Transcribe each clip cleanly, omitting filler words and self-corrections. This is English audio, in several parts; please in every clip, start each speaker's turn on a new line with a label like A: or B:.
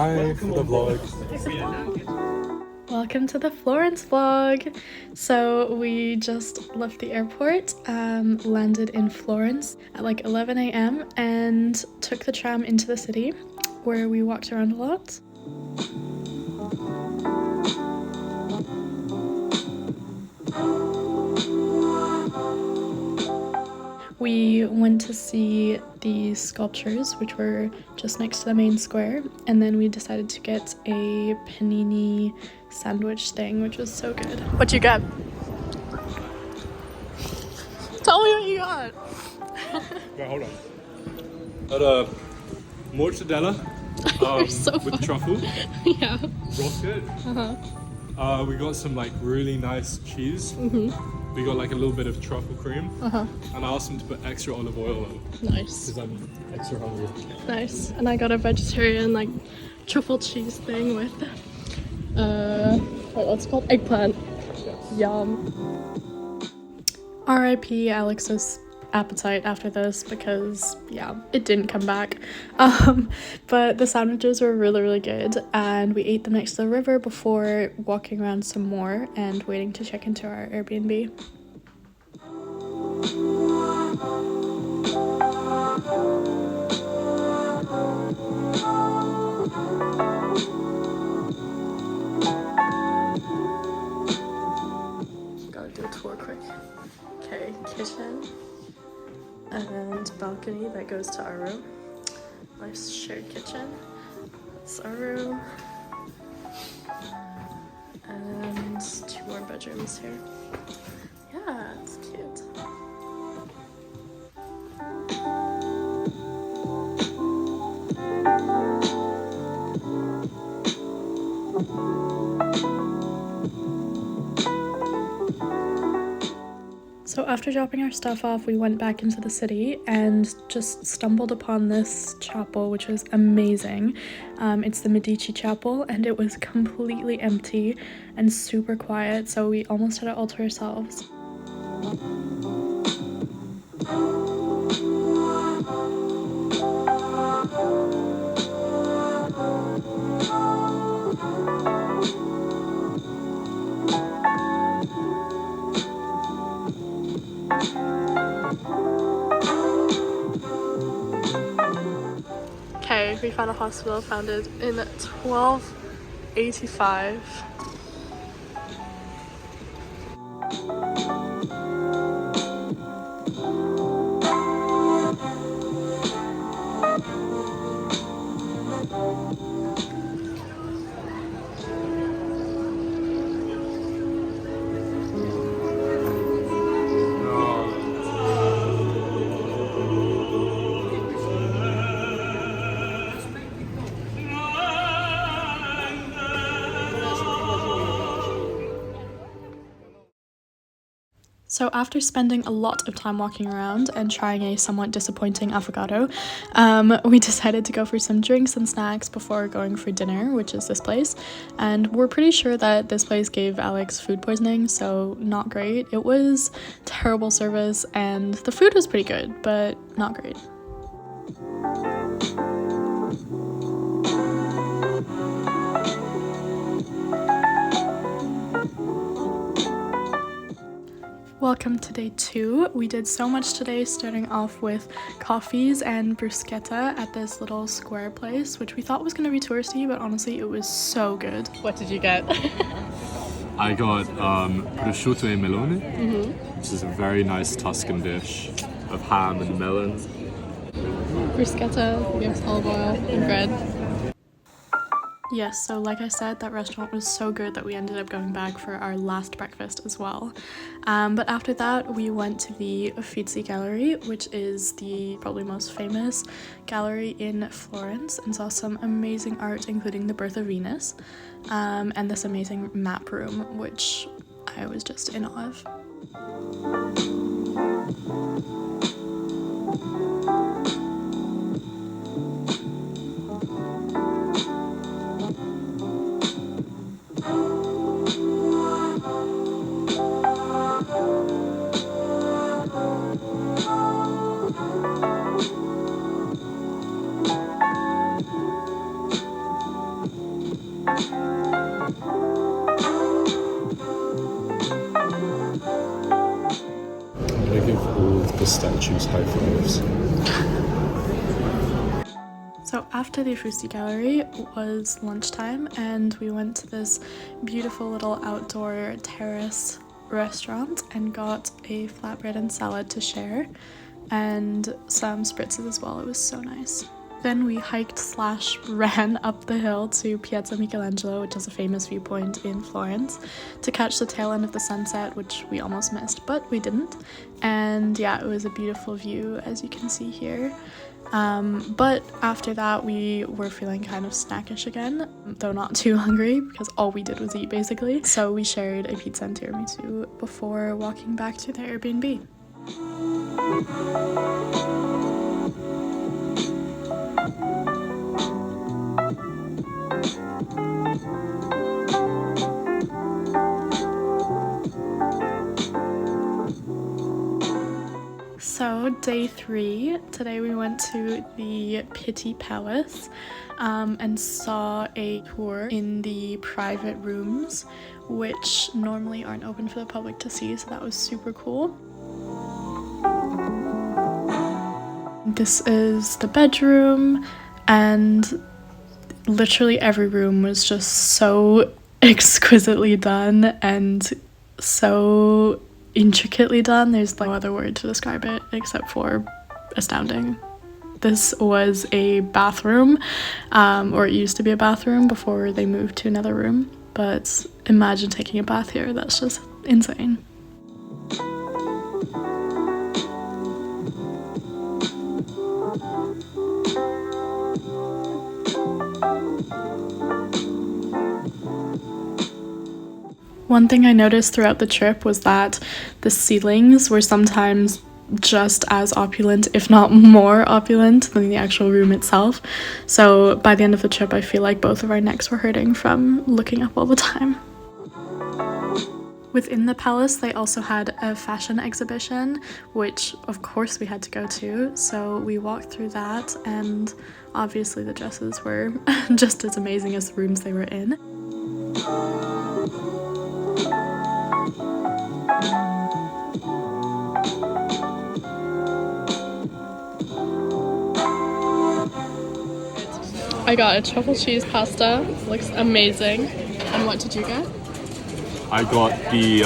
A: Hi for the vlog.
B: Welcome to the Florence vlog. So we just left the airport, landed in Florence at like 11 a.m. and took the tram into the city where we walked around a lot. We went to see the sculptures, which were just next to the main square, and then we decided to get a panini sandwich thing, which was so good. What'd you get? Tell me what you got!
A: Wait, hold on. Got a mortadella
B: So
A: with
B: fun.
A: truffle.
B: Yeah.
A: Roasted. We got some like really nice cheese. We got like a little bit of truffle cream. And I asked them to put extra olive oil on
B: Nice.
A: because I'm extra hungry.
B: Nice. And I got a vegetarian like truffle cheese thing with what's it called? Eggplant. Yum. R.I.P. Alex's appetite after this because yeah, it didn't come back. But the sandwiches were really good and we ate them next to the river before walking around some more and waiting to check into our Airbnb. Gotta do a tour quick. Okay, kitchen and balcony that goes to our room. Nice shared kitchen. That's our room. And 2 more bedrooms here. Yeah, it's cute. So after dropping our stuff off, we went back into the city and just stumbled upon this chapel, which was amazing. It's the Medici Chapel, and it was completely empty and super quiet, so we almost had it all to ourselves. Okay, we found a hospital founded in 1285. So after spending a lot of time walking around and trying a somewhat disappointing avocado, we decided to go for some drinks and snacks before going for dinner, which is this place. And we're pretty sure that this place gave Alex food poisoning, so not great. It was terrible service and the food was pretty good, but not great. Welcome to day 2. We did so much today, starting off with coffees and bruschetta at this little square place, which we thought was going to be touristy, but honestly it was so good. What did you get?
A: I got prosciutto e melone, which is a very nice Tuscan dish of ham and melon.
B: Bruschetta, yes, olive oil and bread. Yes, so like I said, that restaurant was so good that we ended up going back for our last breakfast as well. But after that, we went to the Uffizi Gallery, which is the probably most famous gallery in Florence, and saw some amazing art, including the Birth of Venus, and this amazing map room, which I was just in awe of.
A: statues high fives.
B: So after the Uffizi Gallery was lunchtime and we went to this beautiful little outdoor terrace restaurant and got a flatbread and salad to share and some spritzes as well. It was so nice. Then we hiked/ran up the hill to Piazza Michelangelo, which is a famous viewpoint in Florence, to catch the tail end of the sunset, which we almost missed, but we didn't. And yeah, it was a beautiful view, as you can see here. But after that we were feeling kind of snackish again, though not too hungry because all we did was eat basically. So we shared a pizza and tiramisu before walking back to the Airbnb. So day 3, today we went to the Pitti Palace and saw a tour in the private rooms, which normally aren't open for the public to see, so that was super cool. This is the bedroom, and literally every room was just so exquisitely done and so intricately done. There's no other word to describe it except for astounding. This was a bathroom, or it used to be a bathroom before they moved to another room, but imagine taking a bath here. That's just insane. One thing I noticed throughout the trip was that the ceilings were sometimes just as opulent, if not more opulent, than the actual room itself. So by the end of the trip, I feel like both of our necks were hurting from looking up all the time. Within the palace, they also had a fashion exhibition, which of course we had to go to. So we walked through that, and obviously the dresses were just as amazing as the rooms they were in. I got a truffle cheese pasta, looks amazing. And what did you get?
A: I got the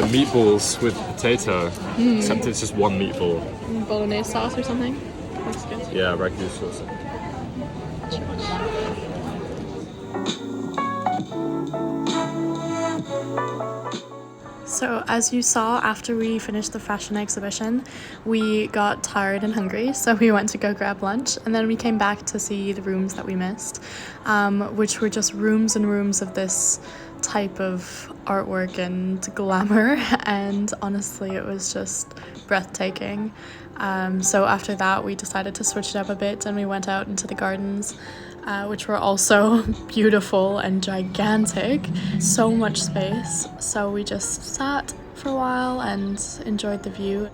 A: meatballs with potato, except it's just one meatball.
B: Bolognese sauce or something? Looks good.
A: Yeah, ragu sauce.
B: So as you saw, after we finished the fashion exhibition, we got tired and hungry, so we went to go grab lunch, and then we came back to see the rooms that we missed, which were just rooms and rooms of this type of artwork and glamour, and honestly it was just breathtaking. So after that we decided to switch it up a bit, and we went out into the gardens, which were also beautiful and gigantic. So much space. So we just sat for a while and enjoyed the view.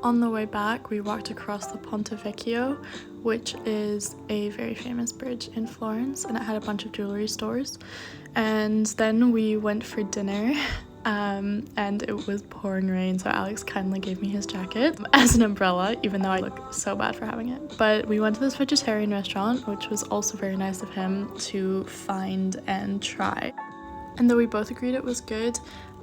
B: On the way back, we walked across the Ponte Vecchio, which is a very famous bridge in Florence, and it had a bunch of jewelry stores. And then we went for dinner, and it was pouring rain, so Alex kindly gave me his jacket as an umbrella, even though I look so bad for having it. But we went to this vegetarian restaurant, which was also very nice of him to find and try. And though we both agreed it was good,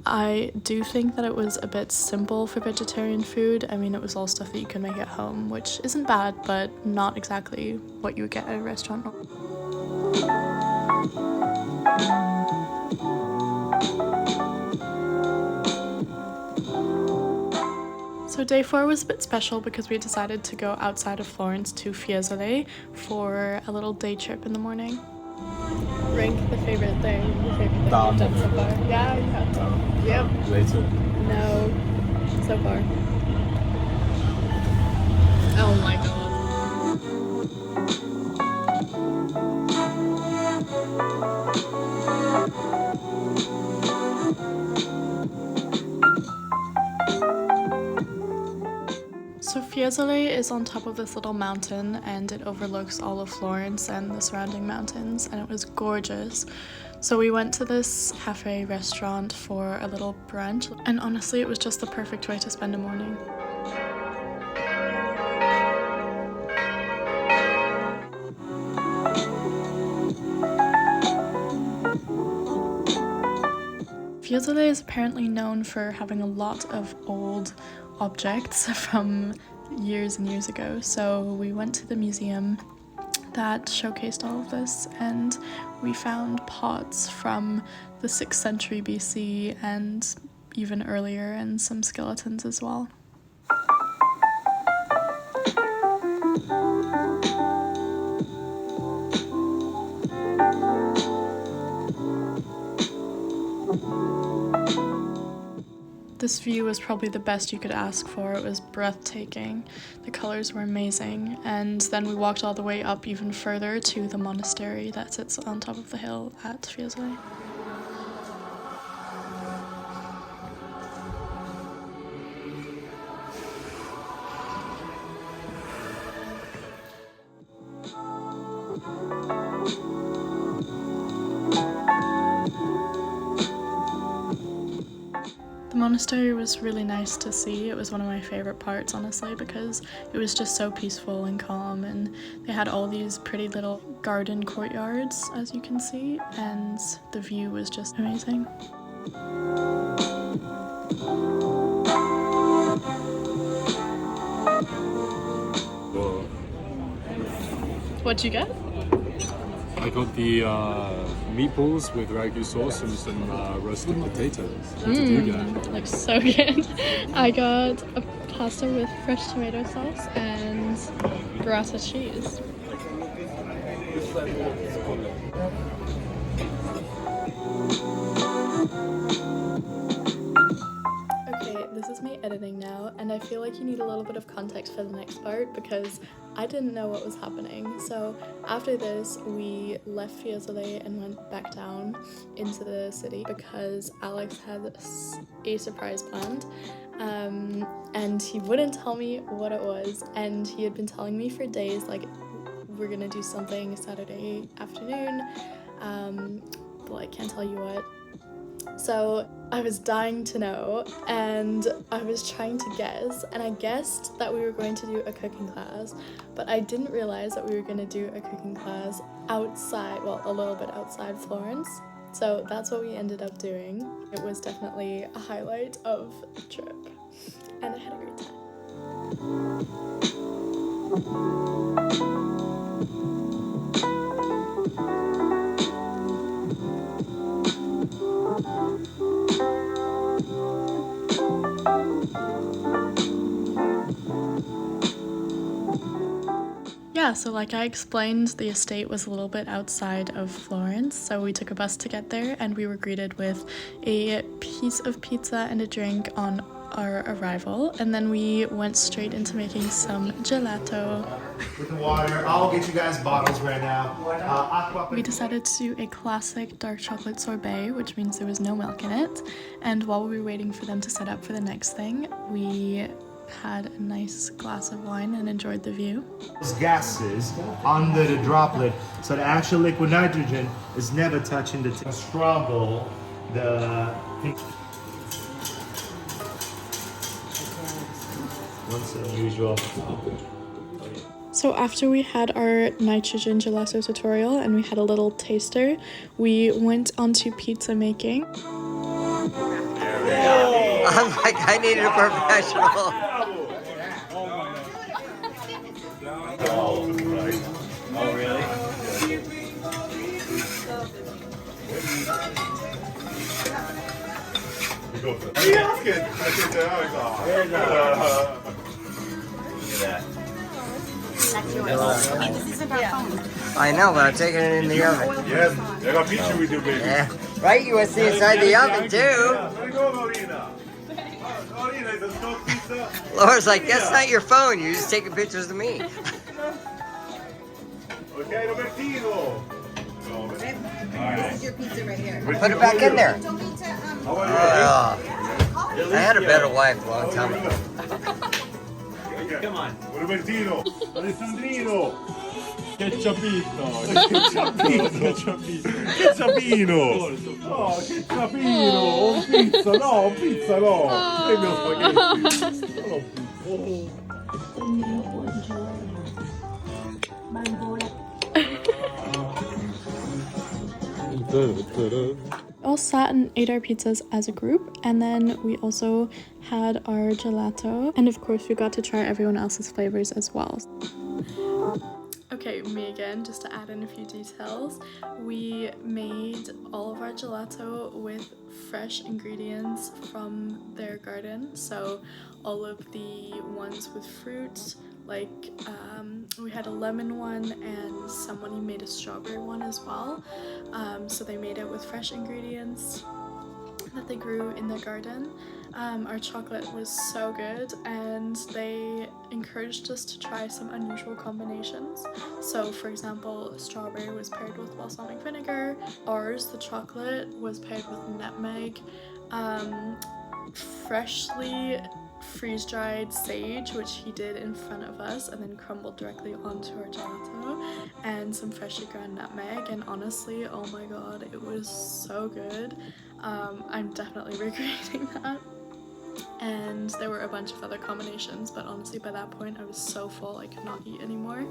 B: I do think that it was a bit simple for vegetarian food. I mean, it was all stuff that you can make at home, which isn't bad, but not exactly what you would get at a restaurant. So day 4 was a bit special because we decided to go outside of Florence to Fiesole for a little day trip in the morning. Rank the favorite thing you've done so far. Yeah, you have to. Yep.
A: Later.
B: No, so far. Oh my god. So Fiesole is on top of this little mountain and it overlooks all of Florence and the surrounding mountains, and it was gorgeous. So we went to this cafe restaurant for a little brunch, and honestly it was just the perfect way to spend a morning. Fiesole is apparently known for having a lot of old objects from years and years ago, so we went to the museum that showcased all of this, and we found pots from the 6th century BC and even earlier, and some skeletons as well. This view was probably the best you could ask for. It was breathtaking. The colors were amazing. And then we walked all the way up even further to the monastery that sits on top of the hill at Fiesole. The monastery was really nice to see. It was one of my favorite parts, honestly, because it was just so peaceful and calm, and they had all these pretty little garden courtyards, as you can see, and the view was just amazing. What'd you get?
A: I got the meatballs with ragu sauce and some roasted potatoes. What did you get?
B: Looks so good. I got a pasta with fresh tomato sauce and burrata cheese. Okay, this is me editing now, and I feel like you need a little bit of context for the next part because I didn't know what was happening. So after this, we left Fiesole and went back down into the city because Alex had a surprise planned, and he wouldn't tell me what it was, and he had been telling me for days, like, we're gonna do something Saturday afternoon, but I can't tell you what. So I was dying to know, and I was trying to guess, and I guessed that we were going to do a cooking class, but I didn't realize that we were going to do a cooking class outside, well, a little bit outside Florence. So that's what we ended up doing. It was definitely a highlight of the trip, and I had a great time. Yeah, so like I explained, the estate was a little bit outside of Florence, so we took a bus to get there, and we were greeted with a piece of pizza and a drink on our arrival, and then we went straight into making some gelato.
C: With the water, I'll get you guys bottles right now.
B: We decided to do a classic dark chocolate sorbet, which means there was no milk in it, and while we were waiting for them to set up for the next thing, we had a nice glass of wine and enjoyed the view.
C: Those gases under the droplet, so the actual liquid nitrogen is never touching the struggle. Once unusual.
B: So after we had our nitrogen gelato tutorial and we had a little taster, we went on to pizza making.
D: I'm like, I needed a professional.
C: Oh, really?
D: I know, but I'm taking it in the oven.
C: Yes, I got pizza with you, baby.
D: Yeah. Right, you want to see inside the oven too.
C: Let go, Marina.
D: Laura's like, that's not your phone. You're just taking pictures of me.
C: Okay, Robertino.
E: This is your pizza right here.
D: Put it back in there.
E: Don't need to,
D: I had a better wife a long time ago.
C: Come on. Robertino. Alessandrino.
A: Ketchupito.
C: Ketchupino. Oh, ketchupino. Un pizza, no, un pizza, no. Premio spaghetti.
B: All sat and ate our pizzas as a group, and then we also had our gelato, and of course we got to try everyone else's flavors as well. Okay, me again, just to add in a few details. We made all of our gelato with fresh ingredients from their garden, so all of the ones with fruit, like we had a lemon one and someone made a strawberry one as well. So they made it with fresh ingredients that they grew in their garden. Our chocolate was so good, and they encouraged us to try some unusual combinations. So for example, strawberry was paired with balsamic vinegar. Ours, the chocolate, was paired with nutmeg, freshly freeze-dried sage, which he did in front of us and then crumbled directly onto our gelato, and some freshly ground nutmeg, and honestly, oh my god, it was so good. I'm definitely recreating that. And there were a bunch of other combinations, but honestly by that point I was so full I could not eat anymore.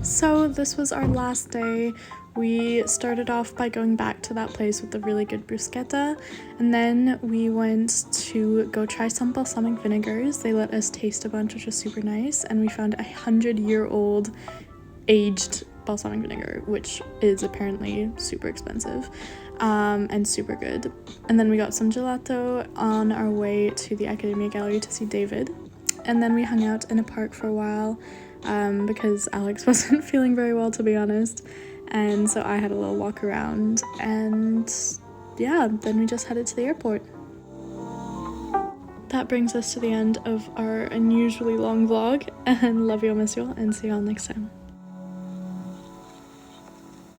B: So this was our last day. We started off by going back to that place with the really good bruschetta, and then we went to go try some balsamic vinegars. They let us taste a bunch, which was super nice, and we found 100-year-old aged balsamic vinegar, which is apparently super expensive and super good. And then we got some gelato on our way to the Academia Gallery to see David, and then we hung out in a park for a while because Alex wasn't feeling very well, to be honest. And so I had a little walk around, and yeah, then we just headed to the airport. That brings us to the end of our unusually long vlog, and love you all, miss you all, and see you all next time.